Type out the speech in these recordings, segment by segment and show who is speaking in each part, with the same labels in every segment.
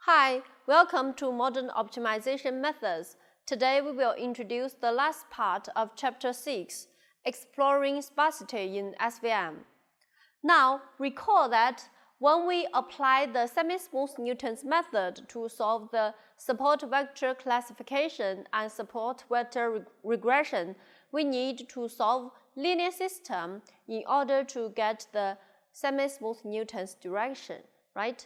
Speaker 1: Hi, welcome to Modern Optimization Methods. Today we will introduce the last part of Chapter 6, Exploring Sparsity in SVM. Now, recall that when we apply the semi-smooth Newton's method to solve the support vector classification and support vector regression, we need to solve linear system in order to get the semi-smooth Newton's direction, right?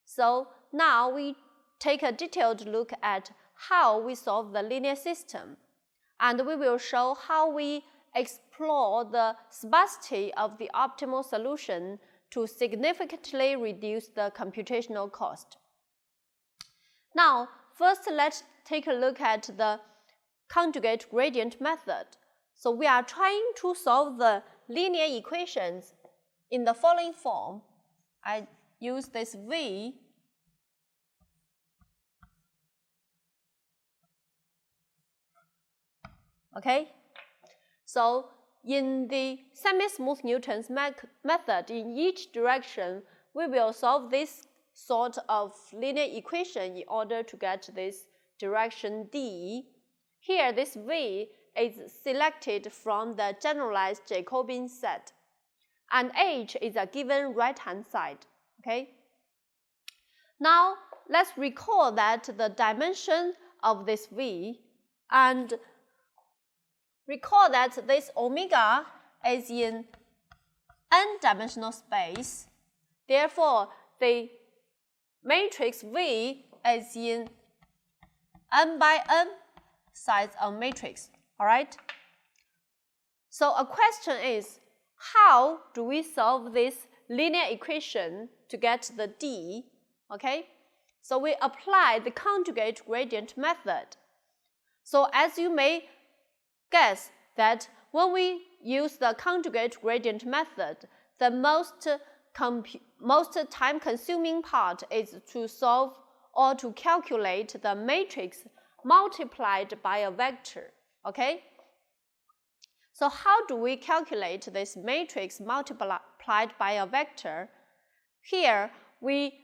Speaker 1: So now we take a detailed look at how we solve the linear system, and we will show how we explore the sparsity of the optimal solution to significantly reduce the computational cost. Now, first let's take a look at the conjugate gradient method. So we are trying to solve the linear equations in the following form. I use this V . Okay, so in the semi-smooth Newton's method, in each direction, we will solve this sort of linear equation in order to get this direction D. Here, this V is selected from the generalized Jacobian set, and H is a given right-hand side. Okay. Now, let's recall that the dimension of this V, and recall that this omega is in n-dimensional space. Therefore, the matrix V is in n by n size of matrix. All right? So a question is, how do we solve this linear equation to get the D? Okay? So we apply the conjugate gradient method. So as you may guess that when we use the conjugate gradient method, the most time-consuming part is to solve or to calculate the matrix multiplied by a vector. Okay? So how do we calculate this matrix multiplied by a vector? Here, we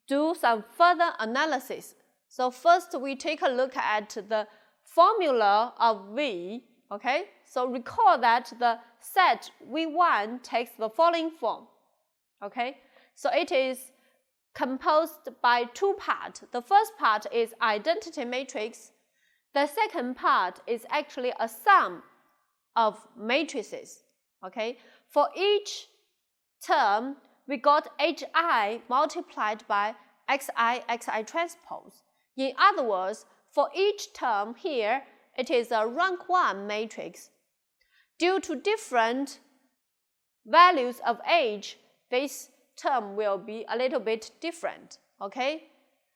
Speaker 1: do some further analysis. So first, we take a look at the formula of V. Okay, so recall that the set V1 takes the following form. Okay, so it is composed by two parts. The first part is identity matrix. The second part is actually a sum of matrices. Okay, for each term, we got HI multiplied by XI transpose. In other words, for each term here, it is a rank 1 matrix. Due to different values of H, this term will be a little bit different. Okay?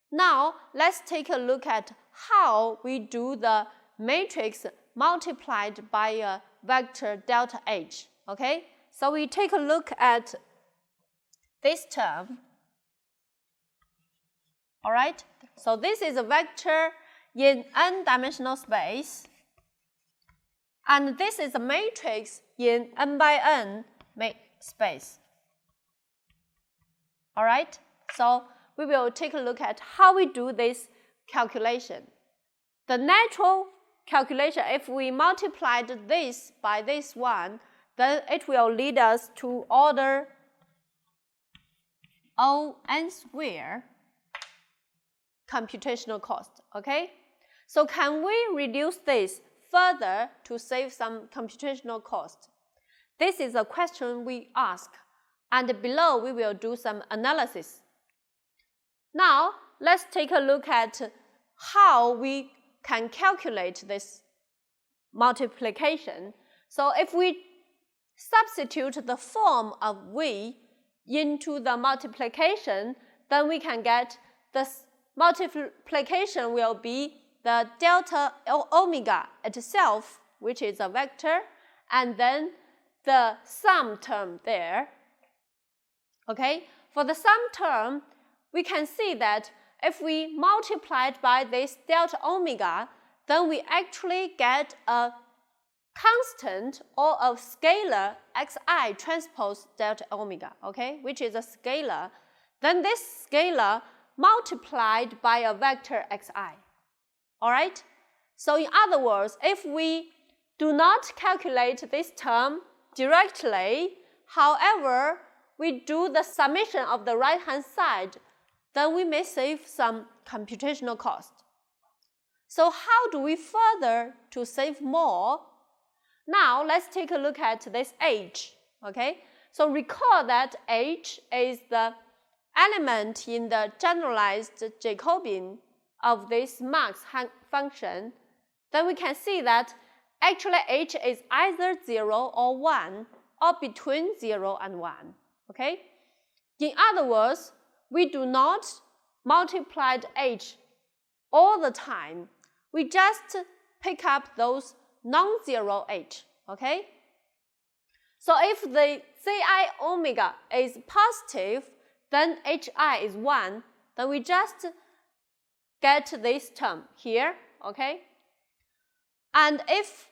Speaker 1: Now, let's take a look at how we do the matrix multiplied by a vector delta H. Okay? So we take a look at this term. All right? So this is a vector in n-dimensional space, and this is a matrix in n by n space. All right? So we will take a look at how we do this calculation. The natural calculation, if we multiplied this by this one, then it will lead us to order O(n squared) computational cost. Okay? So can we reduce this further to save some computational cost? This is a question we ask, and below we will do some analysis. Now, let's take a look at how we can calculate this multiplication. So if we substitute the form of V into the multiplication, then we can get the multiplication will be the delta omega itself, which is a vector, and then the sum term there. Okay, for the sum term, we can see that if we multiply it by this delta omega, then we actually get a constant or a scalar xi transpose delta omega, okay, which is a scalar. Then this scalar multiplied by a vector xi. All right? So in other words, if we do not calculate this term directly, however, we do the summation of the right-hand side, then we may save some computational cost. So how do we further to save more? Now, let's take a look at this h, okay? So recall that h is the element in the generalized Jacobian of this max function. Then we can see that actually h is either 0 or 1 or between 0 and 1, okay? In other words, we do not multiply h all the time. We just pick up those non-zero h, okay? So if the Ci omega is positive, then hi is 1, then we just get this term here, okay? And if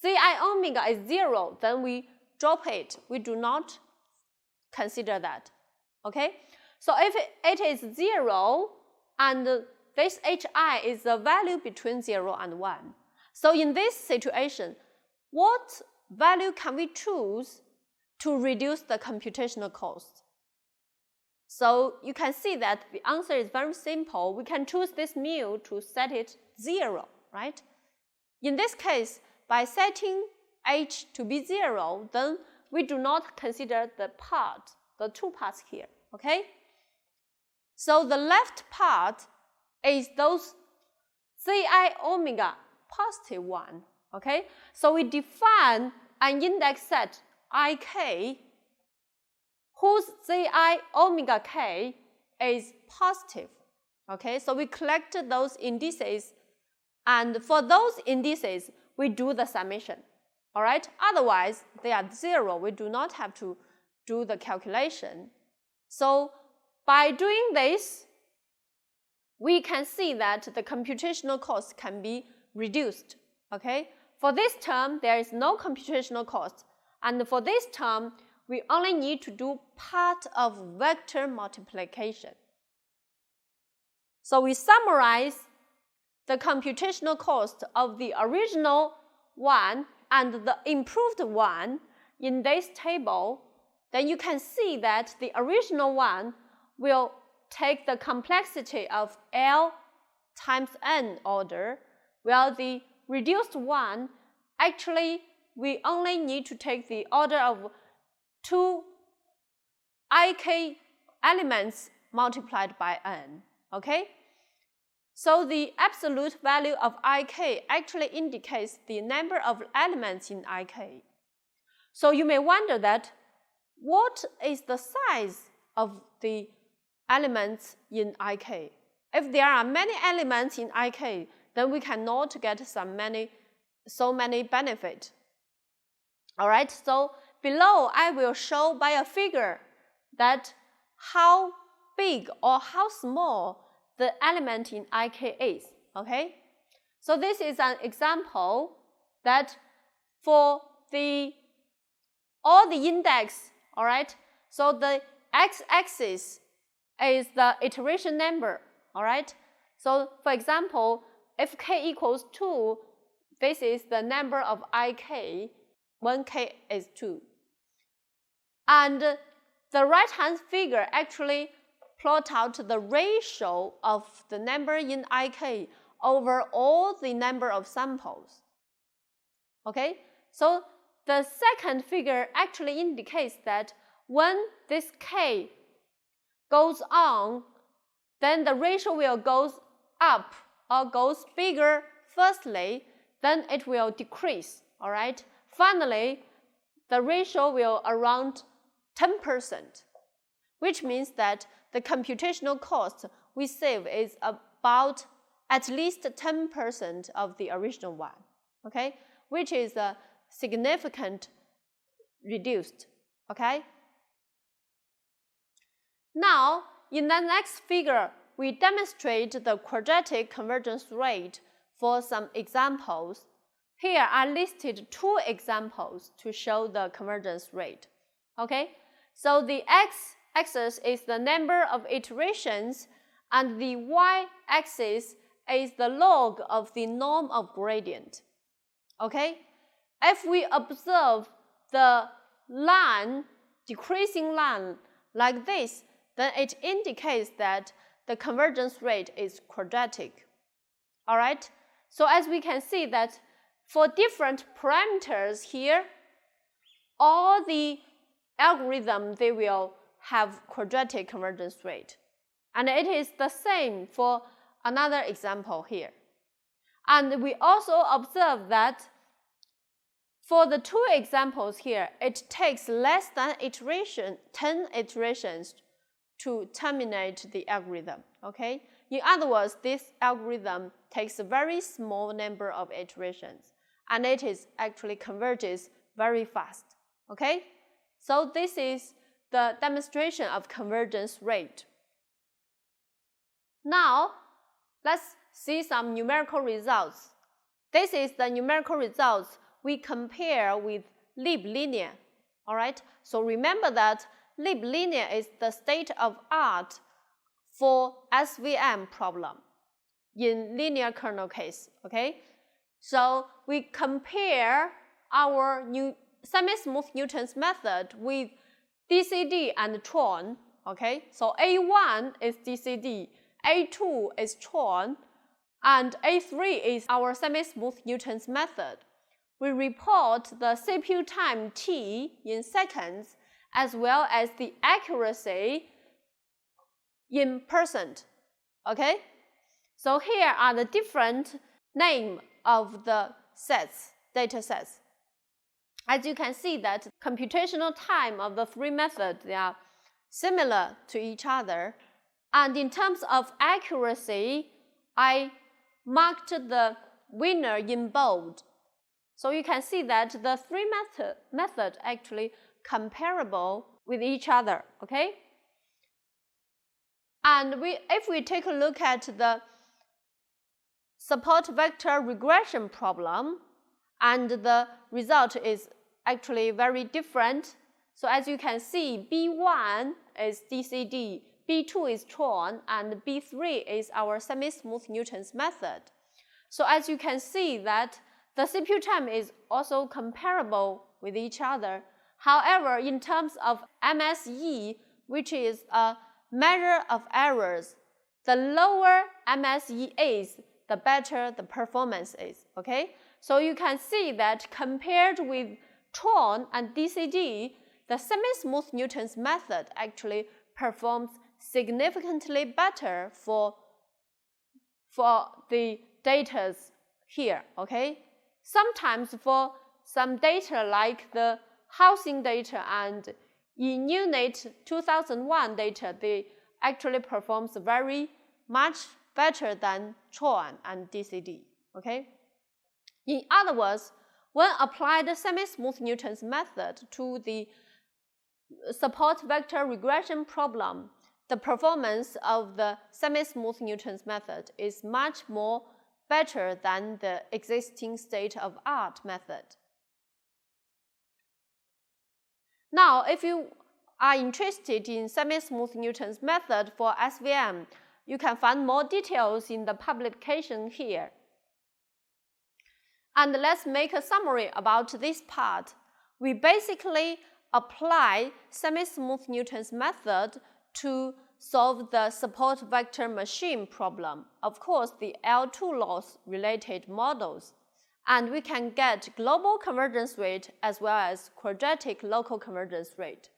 Speaker 1: Ci omega is 0, then we drop it. We do not consider that, okay? So if it is 0 and this hi is the value between 0 and 1. So in this situation, what value can we choose to reduce the computational cost? So you can see that the answer is very simple. We can choose this mu to set it 0, right? In this case, by setting h to be 0, then we do not consider the two parts here, okay? So the left part is those Ci omega positive 1, okay? So we define an index set ik whose Ci omega k is positive, okay? So we collect those indices, and for those indices, we do the summation, all right? Otherwise, they are 0. We do not have to do the calculation. So by doing this, we can see that the computational cost can be reduced, okay? For this term, there is no computational cost. And for this term, we only need to do part of vector multiplication. So we summarize the computational cost of the original one and the improved one in this table. Then you can see that the original one will take the complexity of L times n order, while the reduced one, actually, we only need to take the order of 2 ik elements multiplied by n, okay? So the absolute value of ik actually indicates the number of elements in ik. So you may wonder that, what is the size of the elements in ik? If there are many elements in ik, then we cannot get so many benefits. All right, so below I will show by a figure that how big or how small the element in ik is, okay? So this is an example that for all the index, all right? So the x-axis is the iteration number, all right? So for example, if k equals 2, this is the number of ik, when k is 2. And the right-hand figure actually plot out the ratio of the number in ik over all the number of samples. Okay, so the second figure actually indicates that when this k goes on, then the ratio will go up or goes bigger firstly, then it will decrease, all right? Finally, the ratio will around 10%, which means that the computational cost we save is about at least 10% of the original one, okay? Which is a significant reduced, okay? Now, in the next figure, we demonstrate the quadratic convergence rate for some examples. Here I listed 2 examples to show the convergence rate, okay? So the x-axis is the number of iterations, and the y-axis is the log of the norm of gradient. Okay? If we observe the line, decreasing line like this, then it indicates that the convergence rate is quadratic. All right? So as we can see that for different parameters here, all the algorithms, they will have quadratic convergence rate. And it is the same for another example here. And we also observe that for the two examples here, it takes less than 10 iterations to terminate the algorithm, okay? In other words, this algorithm takes a very small number of iterations, and it is actually converges very fast, okay? So this is the demonstration of convergence rate. Now, let's see some numerical results. This is the numerical results we compare with lib linear, all right? So remember that lib linear is the state of art for SVM problem in linear kernel case, okay? So we compare our semi-smooth Newton's method with DCD and Tron, okay? So A1 is DCD, A2 is Tron, and A3 is our semi-smooth Newton's method. We report the CPU time T in seconds as well as the accuracy in percent, okay? So here are the different names of the sets, data sets. As you can see that computational time of the three methods, they are similar to each other. And in terms of accuracy, I marked the winner in bold. So you can see that the three method actually comparable with each other, okay? And if we take a look at the support vector regression problem, and the result is actually very different. So as you can see, B1 is DCD, B2 is Tron, and B3 is our semi-smooth Newton's method. So as you can see that the CPU time is also comparable with each other. However, in terms of MSE, which is a measure of errors, the lower MSE is, the better the performance is, okay? So you can see that compared with Tron and DCD, the semi-smooth Newton's method actually performs significantly better for the data here, okay? Sometimes for some data like the housing data and in UNIT 2001 data, they actually performs very much better than Tron and DCD, okay? In other words, when applied semi-smooth Newton's method to the support vector regression problem, the performance of the semi-smooth Newton's method is much more better than the existing state-of-art method. Now, if you are interested in semi-smooth Newton's method for SVM, you can find more details in the publication here. And let's make a summary about this part. We basically apply semi-smooth Newton's method to solve the support vector machine problem, of course the L2 loss related models, and we can get global convergence rate as well as quadratic local convergence rate.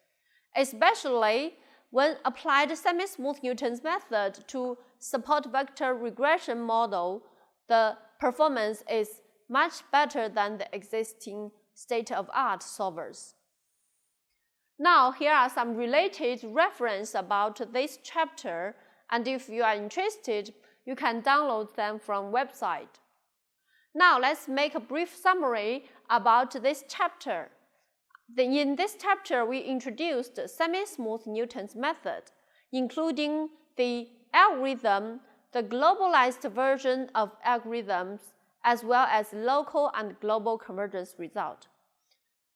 Speaker 1: Especially when applied semi-smooth Newton's method to support vector regression model, the performance is much better than the existing state-of-art solvers. Now, here are some related references about this chapter, and if you are interested, you can download them from website. Now, let's make a brief summary about this chapter. In this chapter, we introduced semi-smooth Newton's method, including the algorithm, the globalized version of algorithms, as well as local and global convergence result.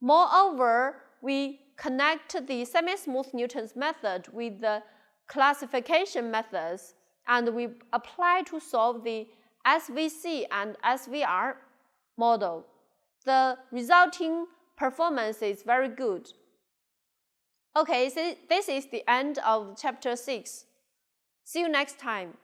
Speaker 1: Moreover, we connect the semi-smooth Newton's method with the classification methods and we apply to solve the SVC and SVR model. The resulting performance is very good. Okay, so this is the end of chapter 6. See you next time.